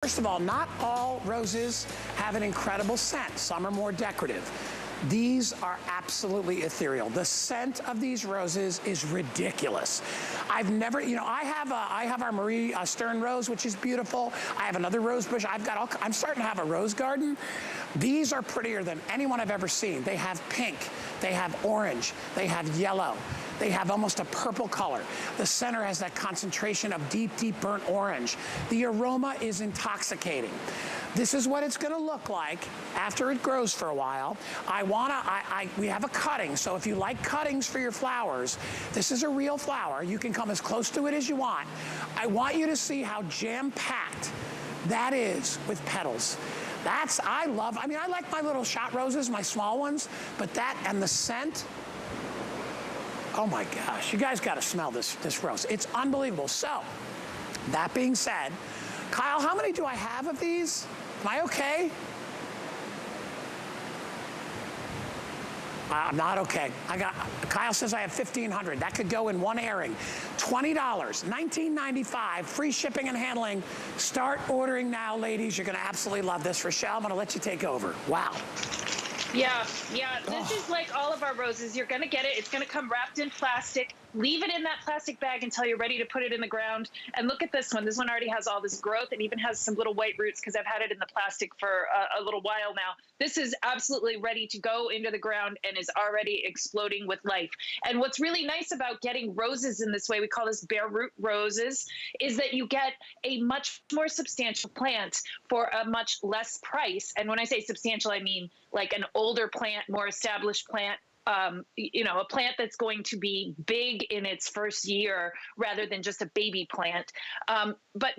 First of all, not all roses have an incredible scent. Some are more decorative. These are absolutely ethereal. The scent of these roses is ridiculous. I've never, I have our Marie Stern rose, which is beautiful. I have another rose bush. I'm starting to have a rose garden. These are prettier than anyone I've ever seen. They have pink, they have orange, they have yellow. They have almost a purple color. The center has that concentration of deep, deep burnt orange. The aroma is intoxicating. This is what it's gonna look like after it grows for a while. We have a cutting, so if you like cuttings for your flowers, this is a real flower. You can come as close to it as you want. I want you to see how jam-packed that is with petals. I like my little shot roses, my small ones, but that and the scent, oh my gosh, you guys gotta smell this rose. It's unbelievable. So, that being said, Kyle, how many do I have of these? Am I okay? I'm not okay. Kyle says I have 1,500. That could go in one airing. $20, $19.95, free shipping and handling. Start ordering now, ladies. You're gonna absolutely love this. Rochelle, I'm gonna let you take over. Wow. Yeah, this is like all of our roses. You're gonna get it. It's gonna come wrapped in plastic. Leave it in that plastic bag until you're ready to put it in the ground. And look at this one. This one already has all this growth and even has some little white roots because I've had it in the plastic for a little while now. This is absolutely ready to go into the ground and is already exploding with life. And what's really nice about getting roses in this way, we call this bare root roses, is that you get a much more substantial plant for a much less price. And when I say substantial, I mean like an older plant, more established plant, a plant that's going to be big in its first year rather than just a baby plant. But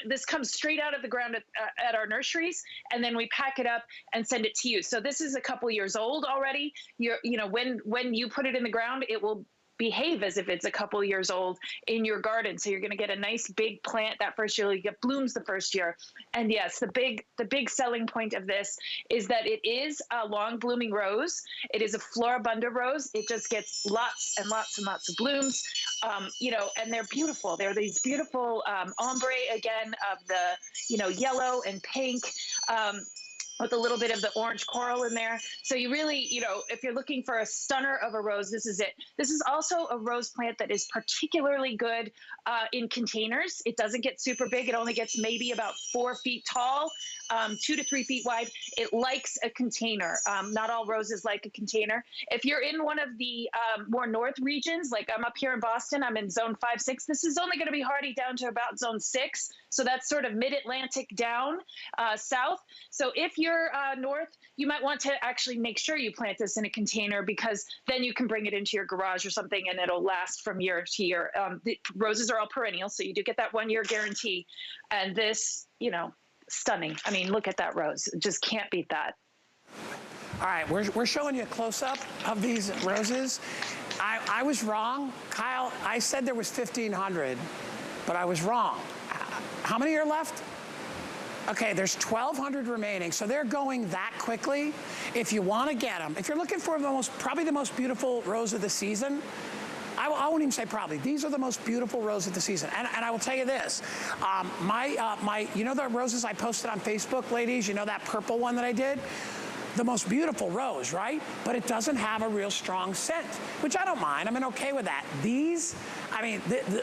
this comes straight out of the ground at our nurseries, and then we pack it up and send it to you. So this is a couple years old already. When you put it in the ground, it will behave as if it's a couple years old in your garden. So you're going to get a nice big plant that first year. You get blooms the first year. And yes, the big selling point of this is that it is a long blooming rose. It is a floribunda rose. It just gets lots and lots and lots of blooms, and they're beautiful. They're these beautiful ombre again of the, yellow and pink, with a little bit of the orange coral in there. So you really, if you're looking for a stunner of a rose, this is it. This is also a rose plant that is particularly good in containers. It doesn't get super big. It only gets maybe about 4 feet tall, 2 to 3 feet wide. It likes a container. Not all roses like a container. If you're in one of the more north regions, like I'm up here in Boston, I'm in zone 5, 6. This is only gonna be hardy down to about zone 6. So that's sort of mid-Atlantic down south. So if you're north, you might want to actually make sure you plant this in a container because then you can bring it into your garage or something and it'll last from year to year. The roses are all perennial, so you do get that 1-year guarantee. And this, stunning. I mean, look at that rose. Just can't beat that. All right, we're showing you a close-up of these roses. I was wrong. Kyle, I said there was 1,500, but I was wrong. How many are left? Okay, there's 1,200 remaining, so they're going that quickly. If you want to get them, if you're looking for probably the most beautiful rose of the season, I won't even say probably. These are the most beautiful roses of the season. And I will tell you this, the roses I posted on Facebook, ladies, that purple one that I did? The most beautiful rose, right? But it doesn't have a real strong scent, which I don't mind. I'm okay with that. These,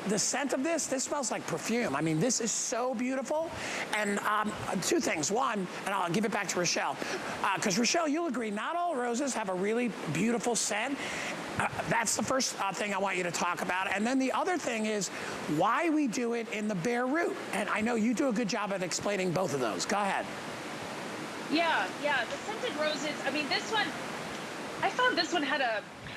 the scent of this smells like perfume. This is so beautiful. And 2 things. One, and I'll give it back to Rochelle, because Rochelle, you'll agree, not all roses have a really beautiful scent. That's the first thing I want you to talk about. And then the other thing is why we do it in the bare root. And I know you do a good job at explaining both of those. Go ahead. Yeah, the scented roses. This one, I found this one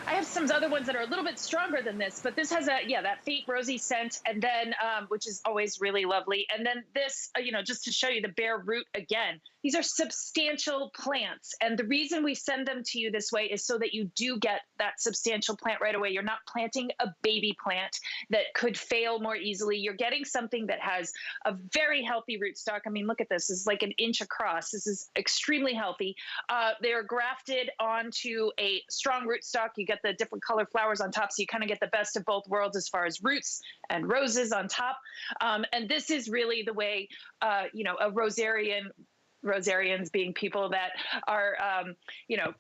I have some other ones that are a little bit stronger than this, but this has that faint rosy scent, and then, which is always really lovely. And then this, just to show you the bare root again, these are substantial plants. And the reason we send them to you this way is so that you do get that substantial plant right away. You're not planting a baby plant that could fail more easily. You're getting something that has a very healthy rootstock. Look at this. This is like 1 inch across. This is extremely healthy. They're grafted onto a strong rootstock. You get get the different color flowers on top. So you kind of get the best of both worlds as far as roots and roses on top. And this is really the way, you know, a rosarians being people that are, you know,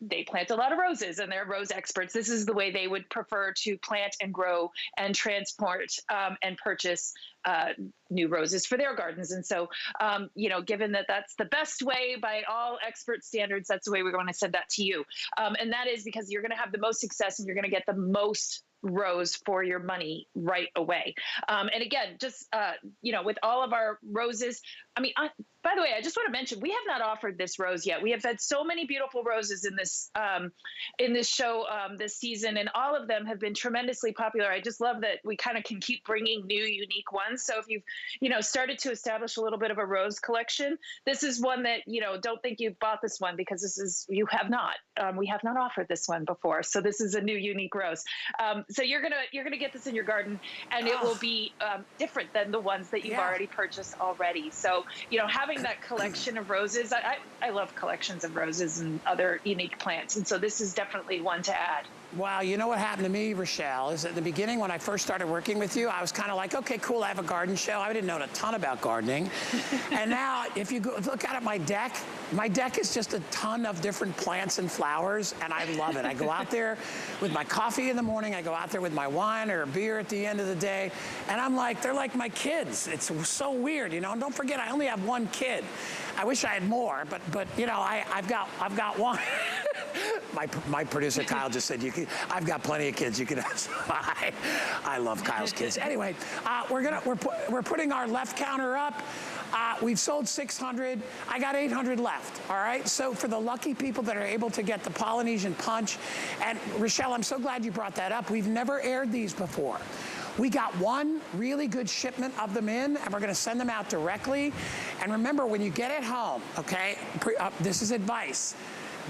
they plant a lot of roses and they're rose experts. This is the way they would prefer to plant and grow and transport and purchase new roses for their gardens. And so, you know, given that that's the best way by all expert standards, that's the way we're going to send that to you. And that is because you're going to have the most success and you're going to get the most rose for your money right away. And again, just, you know, with all of our roses, I mean, by the way, I just want to mention, we have not offered this rose yet. We have had so many beautiful roses in this show this season, and all of them have been tremendously popular. I just love that we kind of can keep bringing new, unique ones. So if you've, you know, started to establish a little bit of a rose collection, this is one that, you know, don't think you've bought this one because this is, you have not. We have not offered this one before. So this is a new, unique rose. So you're gonna get this in your garden, and it will be different than the ones that you've already purchased already. So, you know, having that collection of roses, I love collections of roses and other unique plants. And so this is definitely one to add. Wow, you know what happened to me, Rochelle, is at the beginning when I first started working with you, I was kind of like, okay, cool, I have a garden show. I didn't know a ton about gardening. And now, if you go look out at my deck is just a ton of different plants and flowers, and I love it. I go out there with my coffee in the morning, I go out there with my wine or a beer at the end of the day, and I'm like, they're like my kids. It's so weird, you know, and don't forget, I only have one kid. I wish I had more, but you know, I've got one. My producer Kyle just said, I've got plenty of kids. You can ask. I love Kyle's kids. Anyway, we're putting our left counter up. We've sold 600. I got 800 left. All right. So for the lucky people that are able to get the Polynesian Punch, and Rochelle, I'm so glad you brought that up. We've never aired these before. We got one really good shipment of them in, and we're going to send them out directly. And remember, when you get it home, okay, this is advice.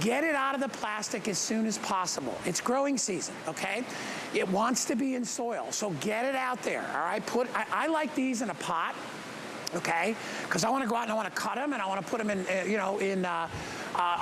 Get it out of the plastic as soon as possible. It's growing season, okay? It wants to be in soil, so get it out there, all right? I like these in a pot, okay? Because I want to go out and I want to cut them, and I want to put them in, you know, in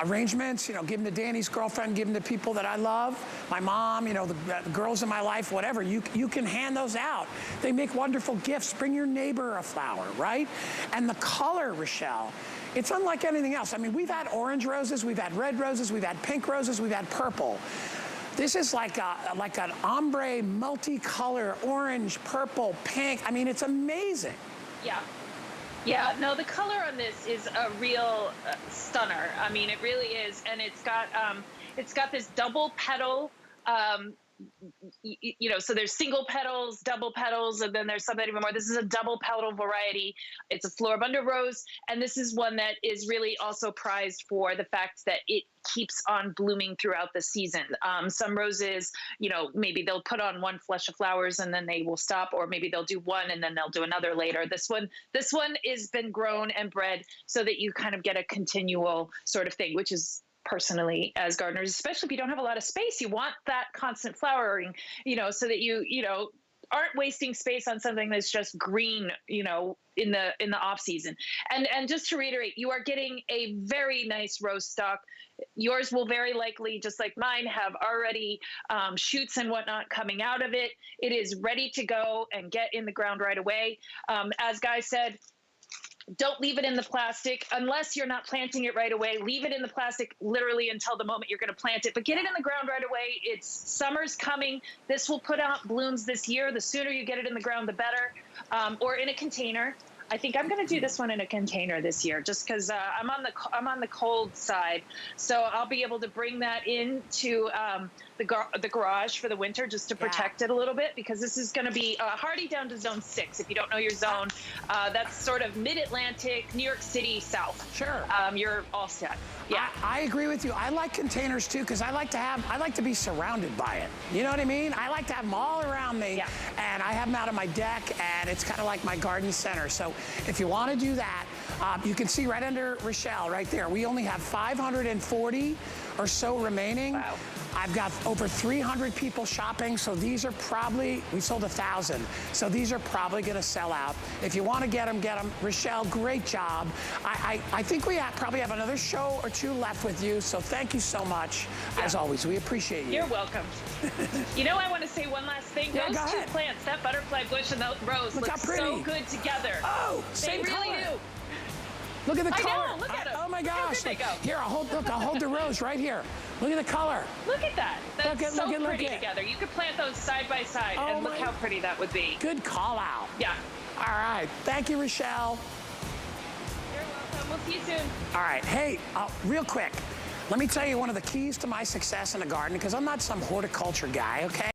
arrangements, you know, give them to Danny's girlfriend, give them to people that I love, my mom, you know, the girls in my life, whatever. You can hand those out. They make wonderful gifts. Bring your neighbor a flower, right? And the color, Rochelle, it's unlike anything else. I mean, we've had orange roses, we've had red roses, we've had pink roses, we've had purple. This is like an ombre, multicolor, orange, purple, pink. I mean, it's amazing. Yeah. Yeah, no, the color on this is a real stunner. I mean, it really is. And it's got this double petal, you know, so there's single petals, double petals, and then there's something even more. This is a double petal variety. It's a floribunda rose, and this is one that is really also prized for the fact that it keeps on blooming throughout the season. Some roses, you know, maybe they'll put on one flush of flowers and then they will stop, or maybe they'll do one and then they'll do another later. This one has been grown and bred so that you kind of get a continual sort of thing, which is, personally, as gardeners, especially if you don't have a lot of space, you want that constant flowering, you know, so that you know, aren't wasting space on something that's just green, you know, in the off season. And just to reiterate, you are getting a very nice rose stock. Yours will very likely, just like mine, have already shoots and whatnot coming out of it. It is ready to go and get in the ground right away. As Guy said, don't leave it in the plastic unless you're not planting it right away. Leave it in the plastic literally until the moment you're going to plant it, but get it in the ground right away. It's summer's coming. This will put out blooms this year. The sooner you get it in the ground, the better, or in a container. I think I'm going to do this one in a container this year, just because I'm on the cold side, so I'll be able to bring that into the garage for the winter, just to protect it a little bit, because this is going to be hardy down to zone 6. If you don't know your zone, that's sort of mid-Atlantic, New York City south. Sure. You're all set. Yeah, I agree with you. I like containers too, because I like to be surrounded by it. You know what I mean? I like to have them all around me, and I have them out on my deck, and it's kind of like my garden center. So if you want to do that, you can see right under Rochelle, right there. We only have 540 or so remaining. Wow. I've got over 300 people shopping, so these are probably, we sold 1,000. So these are probably gonna sell out. If you wanna get them, get them. Rochelle, great job. I think we probably have another show or two left with you, so thank you so much. Yeah. As always, we appreciate you. You're welcome. You know, I want to say one last thing. Yeah, Those go two ahead. plants, that butterfly bush and the rose, look so good together. Oh, they same really color. do. Look at the color. I know, look at them. Oh my Look how gosh. good they go. Here, I'll hold the rose right here. Look at the color. Look at that. That's so pretty look together. You could plant those side by side, Oh and look how pretty that would be. Good call out. Yeah. All right. Thank you, Rochelle. You're welcome. We'll see you soon. All right. Hey, real quick, let me tell you one of the keys to my success in the garden, because I'm not some horticulture guy, okay?